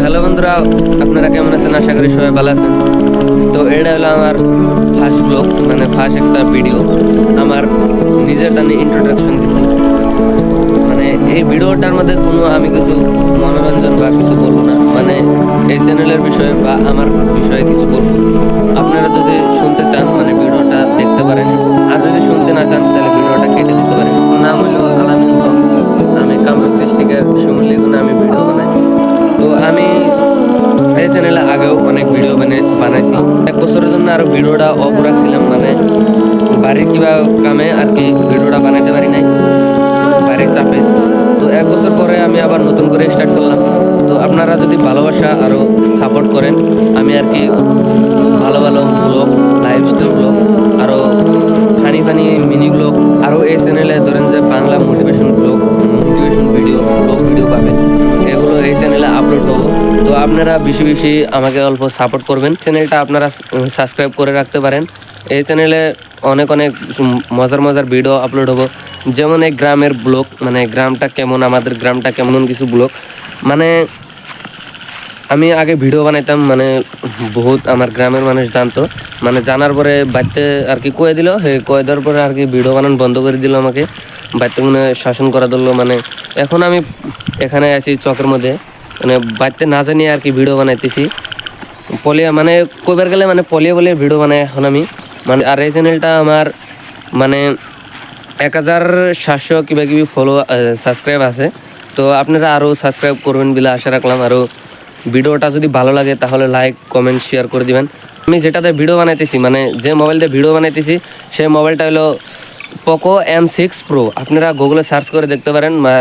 Hello বন্ধুরা, আপনারা কেমন আছেন? আশা করি সবাই ভালো আছেন। তো এটা হলো আমার ফার্স্ট ব্লগ, মানে ফার্স্ট একটা ভিডিও। আমার নিজেরটা নিয়ে ইন্ট্রোডাকশন দিচ্ছি। মানে এই ভিডিওটার মধ্যে কোনো আমি কিছু মনোরঞ্জন বা কিছু বলবো না, মানে এই চ্যানেলের বিষয়ে বা আমার বিষয়ে কিছু বলবো। আপনারা যদি শুনতে চান মানে ভিডিওটা দেখতে পারেন, আর যদি শুনতে না চান তাহলে ভিডিওটা কেটে দিতে পারেন। নাম হলো আলামিন হক। আমি কামরূপ ডিস্ট্রিক্টের শিমুলিগুনে আমি ভিডিও বানাই। তো আমি এই চ্যানেলে আগেও অনেক ভিডিও বানাইছি। 1 বছরের জন্য আরও ভিডিওটা অফ রাখছিলাম, মানে বাড়ির কিবা কামে আর কি ভিডিওটা বানাইতে পারি নাই, বাড়ির চাপে। তো 1 বছর পরে আমি আবার নতুন করে স্টার্ট করলাম। তো আপনারা যদি ভালোবাসা আরও সাপোর্ট করেন, আমি আর কি ভালো ভালো ব্লগ, লাইফস্টাইল ব্লগ, আরও ফানি ফানি মিনি ব্লগ, আরও এই চ্যানেলে ধরেন যে Bangla motivation blog, motivation video, blog video পাবেন, এগুলো এই চ্যানেলে আপলোড হবো। তো আপনারা বেশি বেশি আমাকে অল্প সাপোর্ট করবেন। চ্যানেলটা আপনারা সাবস্ক্রাইব করে রাখতে পারেন। এই চ্যানেলে অনেক অনেক মজার মজার ভিডিও আপলোড হবো, যেমন এই গ্রামের ব্লগ, মানে গ্রামটা কেমন, আমাদের গ্রামটা কেমন কিছু ব্লগ। মানে আমি আগে ভিডিও বানাইতাম, মানে বহুত আমার গ্রামের মানুষ জানতো, মানে জানার পরে বাড়িতে আর কি কয়ে দিল, কয়ে দেওয়ার পরে আর কি ভিডিও বানানো বন্ধ করে দিল আমাকে, বাড়িতে মানে শাসন করা ধরলো। মানে এখন আমি এখানে আছি চকের মধ্যে, মানে বাড়িতে না জানিয়ে আর কি ভিডিও বানাইতেছি পলিয়া, মানে কইবার গেলে মানে পলিয়া বলে ভিডিও বানাই এখন আমি। মানে আর এই চ্যানেলটা আমার মানে 1700 কিবা কিবি সাবস্ক্রাইব আছে। তো আপনারা আরও সাবস্ক্রাইব করবেন বলে আশা রাখলাম। আরও ভিডিওটা যদি ভালো লাগে তাহলে লাইক কমেন্ট শেয়ার করে দিবেন। আমি যেটাতে ভিডিও বানাইতেছি, মানে যে মোবাইল দিয়ে ভিডিও বানাইতেছি, সেই মোবাইলটা হলো পোকো M6 Pro। আপনারা গুগলে সার্চ করে দেখতে পারেন বা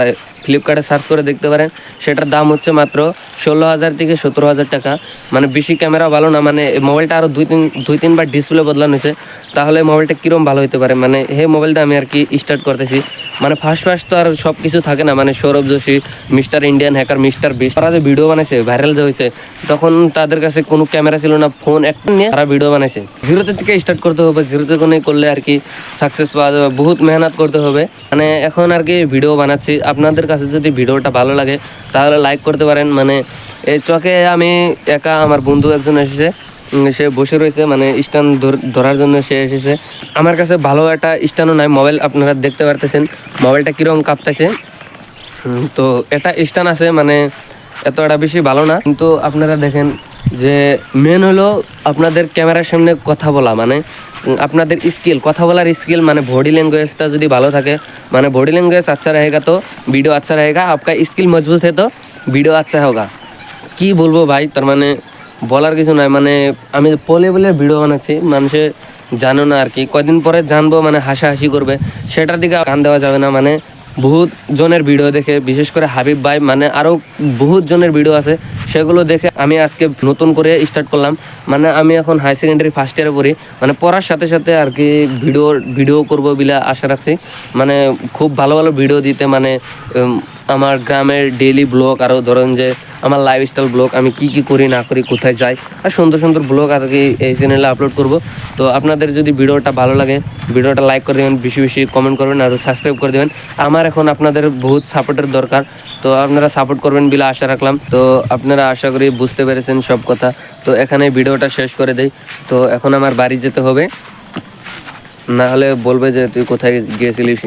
ফ্লিপকার্টে সার্চ করে দেখতে পারেন। সেটার দাম হচ্ছে মাত্র 16,000 থেকে 17,000 টাকা। মানে বেশি ক্যামেরা ভালো না, মানে মোবাইলটা আরও দুই তিনবার ডিসপ্লে বদলানো হয়েছে, তাহলে মোবাইলটা কীরকম ভালো হতে পারে। মানে এই মোবাইলটা আমি আর কি স্টার্ট করতেছি। মানে ফার্স্ট তো আর সব কিছু থাকে না, মানে Sourav Joshi, mister Indian hacker, mister beast, তারা যে ভিডিও বানাইছে, ভাইরাল যে হয়েছে, তখন তাদের কাছে কোনো ক্যামেরা ছিল না, ফোন একটা নিয়ে তারা ভিডিও বানাইছে। জিরোতে থেকে স্টার্ট করতে হবে, জিরোতে কোনো করলে আর কি সাকসেস পাওয়া যাবে, বহুত মেহনত করতে হবে। মানে এখন আর কি ভিডিও বানাচ্ছি, আপনাদের কাছে যদি ভিডিওটা ভালো লাগে তাহলে লাইক করতে পারেন। মানে এই চকে আমি একা, আমার বন্ধু একজন এসেছে, সে বসে রয়েছে, মানে স্ট্যান্ড ধরার জন্য সে এসেছে। আমার কাছে ভালো একটা স্ট্যান্ডও নাই, মোবাইল আপনারা দেখতে পারতেছেন মোবাইলটা কীরকম কাঁপতেছে। তো এটা স্ট্যান্ড আছে, মানে এতটা বেশি ভালো না, কিন্তু আপনারা দেখেন যে মেন হলো আপনাদের ক্যামেরার সামনে কথা বলা, মানে আপনাদের স্কিল, কথা বলার স্কিল, মানে বডি लैंग्वेजটা যদি ভালো থাকে, মানে बॉडी लैंग्वेज अच्छा रहेगा तो वीडियो अच्छा रहेगा, आपका स्किल मजबूत है तो वीडियो अच्छा होगा। কি বলবো ভাই, তার মানে বলার কিছু নয়। মানে আমি বলে ভিডিও বানাচ্ছি, মানুষে জানো না আর কি, কয়দিন পরে জানবো, মানে হাসাহাসি করবে, সেটার দিকে কান দেওয়া যাবে না। মানে বহুত জনের ভিডিও দেখে, বিশেষ করে হাবিব ভাই, মানে আরও বহুত জনের ভিডিও আছে, সেগুলো দেখে আমি আজকে নতুন করে স্টার্ট করলাম। মানে আমি এখন হাই সেকেন্ডারি ফার্স্ট ইয়ারে পড়ি, মানে পড়ার সাথে সাথে আর কি ভিডিও করবো বলে আশা রাখছি। মানে খুব ভালো ভালো ভিডিও দিতে, মানে আমার গ্রামের ডেইলি ব্লগ, আরও ধরেন যে আমার লাইফস্টাইল ব্লগ, আমি কি কি করি না করি, কোথায় যাই, আর সুন্দর সুন্দর ব্লগ আর কি এই চ্যানেলে আপলোড করব। তো আপনাদের যদি ভিডিওটা ভালো লাগে, ভিডিওটা লাইক করে দেবেন, বেশি বেশি কমেন্ট করবেন, আর সাবস্ক্রাইব করে দেবেন। আমার এখন আপনাদের বহুত সাপোর্টের দরকার, তো আপনারা সাপোর্ট করবেন বলে আশা রাখলাম। তো আপনারা আশা করি বুঝতে পেরেছেন সব কথা। তো এখানে ভিডিওটা শেষ করে দেই। তো এখন আমার বাড়ি যেতে হবে, না হলে বলবে যে তুই কোথায় গিয়েছিলিস।